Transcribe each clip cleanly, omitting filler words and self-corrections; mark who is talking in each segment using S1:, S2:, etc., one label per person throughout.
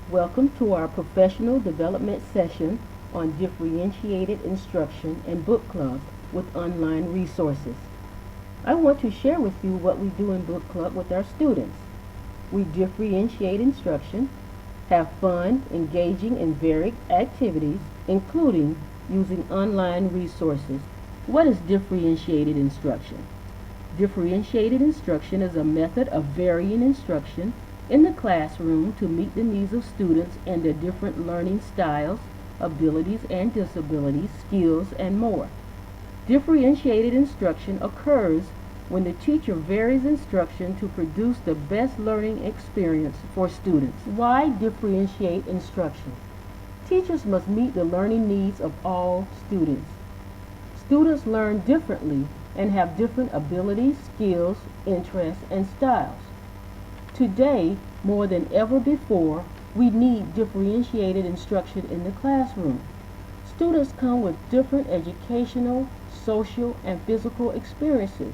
S1: Welcome to our professional development session on differentiated instruction and book club with online resources. I want to share with you what we do in book club with our students. We differentiate instruction, have fun, engaging, and varied activities, including using online resources. What is differentiated instruction? Differentiated instruction is a method of varying instruction in the classroom to meet the needs of students and their different learning styles, abilities and disabilities, skills, and more. Differentiated instruction occurs when the teacher varies instruction to produce the best learning experience for students. Why differentiate instruction? Teachers must meet the learning needs of all students. Students learn differently and have different abilities, skills, interests, and styles. Today, more than ever before, we need differentiated instruction in the classroom. Students come with different educational, social, and physical experiences,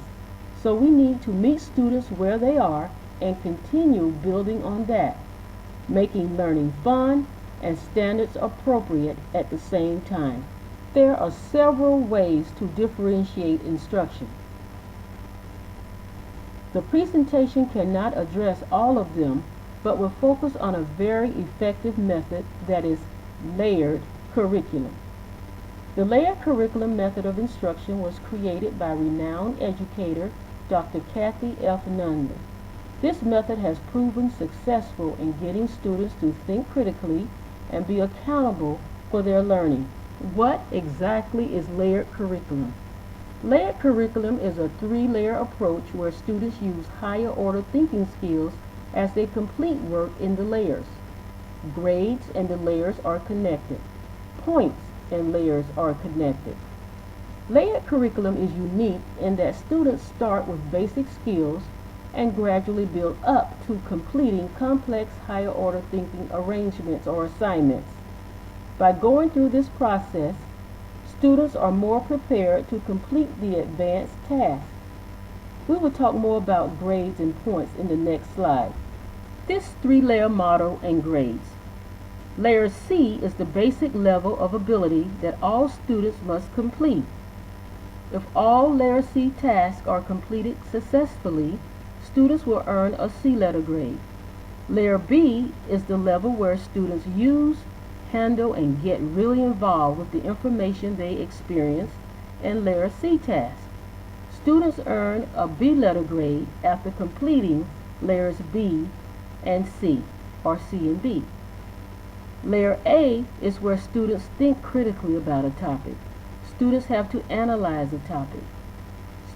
S1: so we need to meet students where they are and continue building on that, making learning fun and standards appropriate at the same time. There are several ways to differentiate instruction. The presentation cannot address all of them, but will focus on a very effective method that is layered curriculum. The layered curriculum method of instruction was created by renowned educator Dr. Kathy F. Nunley. This method has proven successful in getting students to think critically and be accountable for their learning. What exactly is layered curriculum? Layered curriculum is a three-layer approach where students use higher order thinking skills as they complete work in the layers. Grades and the layers are connected. Points and layers are connected. Layered curriculum is unique in that students start with basic skills and gradually build up to completing complex higher order thinking arrangements or assignments. By going through this process, students are more prepared to complete the advanced task. We will talk more about grades and points in the next slide. This three-layer model and grades. Layer C is the basic level of ability that all students must complete. If all Layer C tasks are completed successfully, students will earn a C letter grade. Layer B is the level where students use, handle, and get really involved with the information they experience in Layer C tasks. Students earn a B letter grade after completing Layers B and C, or C and B. Layer A is where students think critically about a topic. Students have to analyze a topic.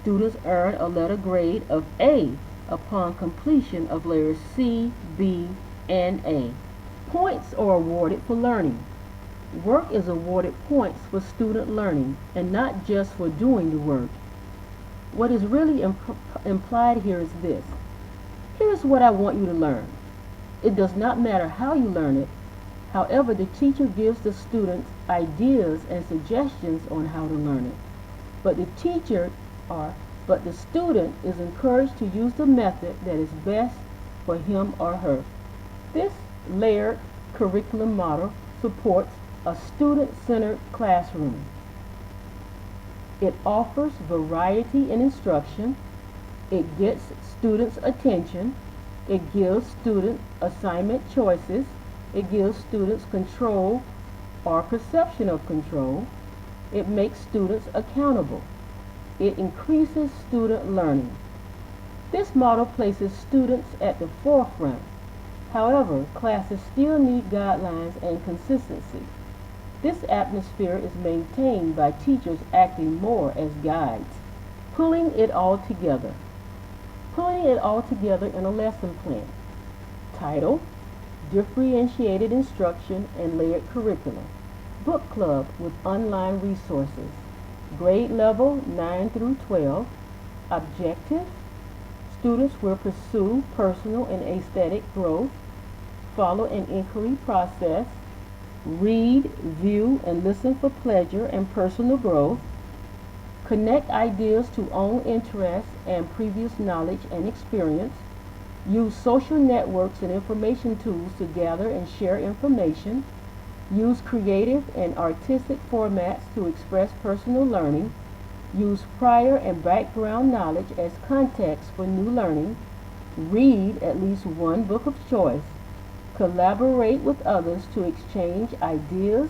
S1: Students earn a letter grade of A upon completion of Layers C, B, and A. Points are awarded for learning. Work is awarded points for student learning and not just for doing the work. What is really implied here is this. Here's what I want you to learn. It does not matter how you learn it. However, the teacher gives the students ideas and suggestions on how to learn it. But the student is encouraged to use the method that is best for him or her. This layered curriculum model supports a student-centered classroom. It offers variety in instruction. It gets students' attention. It gives students assignment choices. It gives students control or perception of control. It makes students accountable. It increases student learning. This model places students at the forefront. However, classes still need guidelines and consistency. This atmosphere is maintained by teachers acting more as guides. Pulling it all together. Putting it all together in a lesson plan. Title: Differentiated Instruction and Layered Curriculum. Book Club with online resources. Grade level 9 through 12. Objective: students will pursue personal and aesthetic growth, follow an inquiry process, read, view, and listen for pleasure and personal growth, connect ideas to own interests and previous knowledge and experience, Use social networks and information tools to gather and share information. Use creative and artistic formats to express personal learning. Use prior and background knowledge as context for new learning. Read at least one book of choice. Collaborate with others to exchange ideas,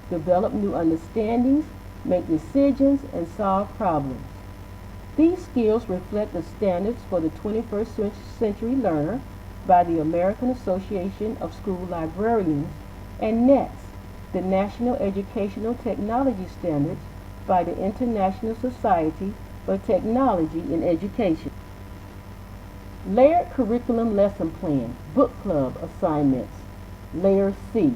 S1: develop new understandings, make decisions, and solve problems. These skills reflect the standards for the 21st century learner by the American Association of School Librarians and NETS, the National Educational Technology Standards by the International Society for Technology in Education. Layered Curriculum Lesson Plan, Book Club Assignments. Layer C.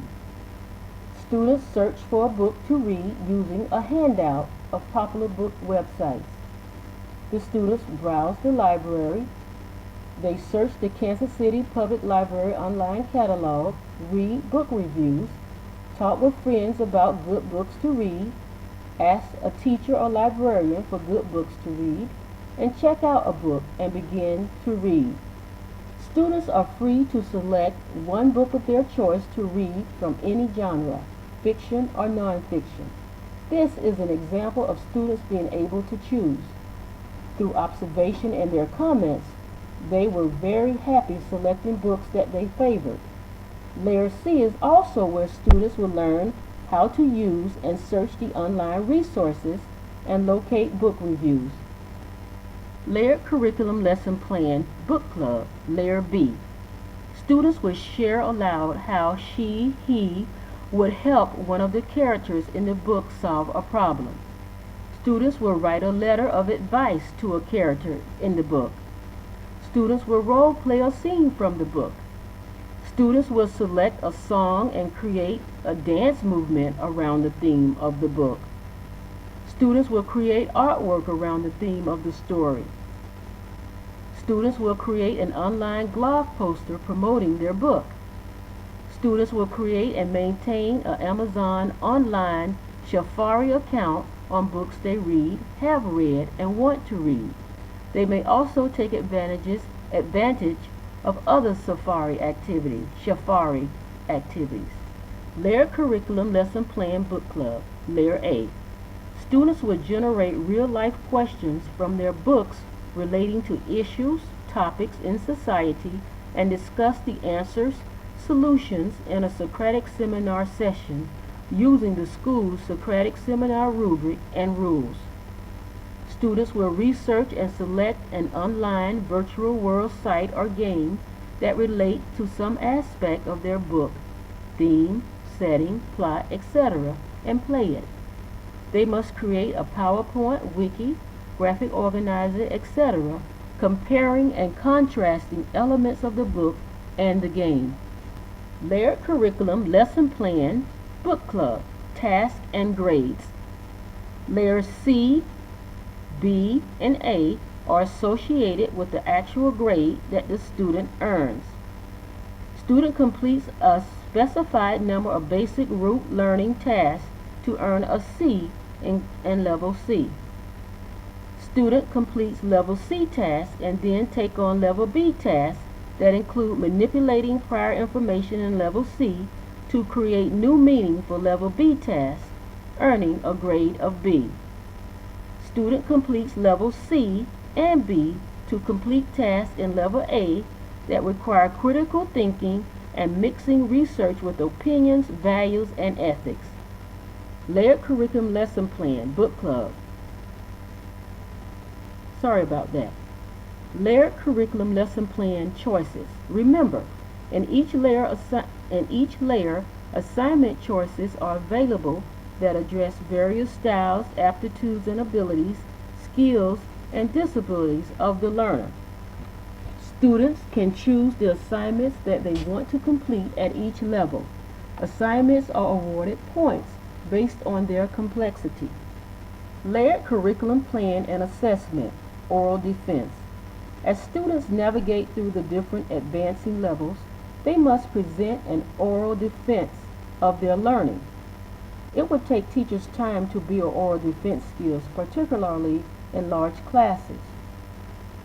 S1: Students search for a book to read using a handout of popular book websites. The students browse the library. They search the Kansas City Public Library online catalog, read book reviews, talk with friends about good books to read, ask a teacher or librarian for good books to read, and check out a book and begin to read. Students are free to select one book of their choice to read from any genre, fiction or nonfiction. This is an example of students being able to choose. Through observation and their comments, they were very happy selecting books that they favored. Layer C is also where students will learn how to use and search the online resources and locate book reviews. Layered Curriculum Lesson Plan Book Club, Layer B. Students will share aloud how he would help one of the characters in the book solve a problem. Students will write a letter of advice to a character in the book. Students will role play a scene from the book. Students will select a song and create a dance movement around the theme of the book. Students will create artwork around the theme of the story. Students will create an online blog poster promoting their book. Students will create and maintain an Amazon online Safari account on books they read, have read, and want to read. They may also take advantage of other Safari activities. Layered Curriculum Lesson Plan Book Club, Layer A. Students will generate real-life questions from their books relating to issues, topics in society, and discuss the answers, solutions in a Socratic seminar session using the school's Socratic seminar rubric and rules. Students will research and select an online virtual world site or game that relate to some aspect of their book, theme, setting, plot, etc., and play it. They must create a PowerPoint, wiki, graphic organizer, etc., comparing and contrasting elements of the book and the game. Layered Curriculum Lesson Plan Book Club, Task and Grades. Layers C, B, and A are associated with the actual grade that the student earns. Student completes a specified number of basic root learning tasks to earn a C in Level C. Student completes Level C tasks and then take on Level B tasks that include manipulating prior information in Level C to create new meaning for Level B tasks, earning a grade of B. Student completes Level C and B to complete tasks in Level A that require critical thinking and mixing research with opinions, values, and ethics. Layered Curriculum Lesson Plan Book Club. Sorry about that. Layered Curriculum Lesson Plan Choices. Remember, in each layer, assignment choices are available that address various styles, aptitudes, and abilities, skills, and disabilities of the learner. Students can choose the assignments that they want to complete at each level. Assignments are awarded points based on their complexity. Layered Curriculum Plan and Assessment, Oral Defense. As students navigate through the different advancing levels, they must present an oral defense of their learning. It would take teachers time to build oral defense skills, particularly in large classes.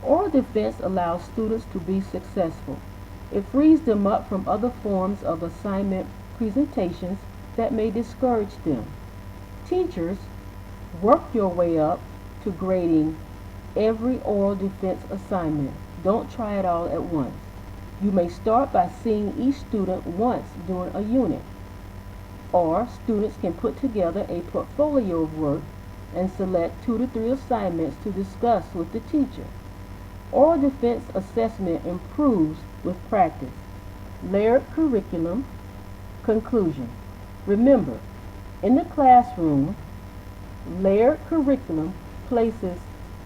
S1: Oral defense allows students to be successful. It frees them up from other forms of assignment presentations that may discourage them. Teachers, work your way up to grading every oral defense assignment. Don't try it all at once. You may start by seeing each student once during a unit, or students can put together a portfolio of work and select 2 to 3 assignments to discuss with the teacher. Oral defense assessment improves with practice. Layered curriculum. Conclusion. Remember, in the classroom, layered curriculum places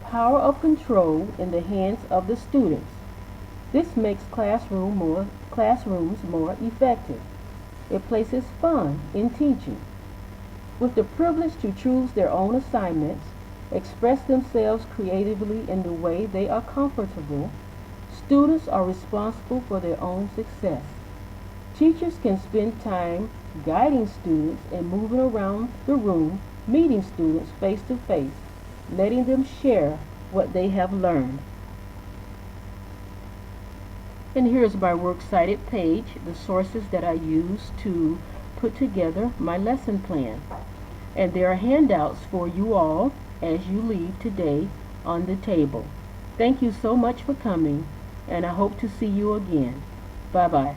S1: power of control in the hands of the students. This makes classrooms more effective. It places fun in teaching. With the privilege to choose their own assignments, express themselves creatively in the way they are comfortable, students are responsible for their own success. Teachers can spend time guiding students and moving around the room, meeting students face to face, letting them share what they have learned. And here's my works cited page, the sources that I use to put together my lesson plan. And there are handouts for you all as you leave today on the table. Thank you so much for coming, and I hope to see you again. Bye-bye.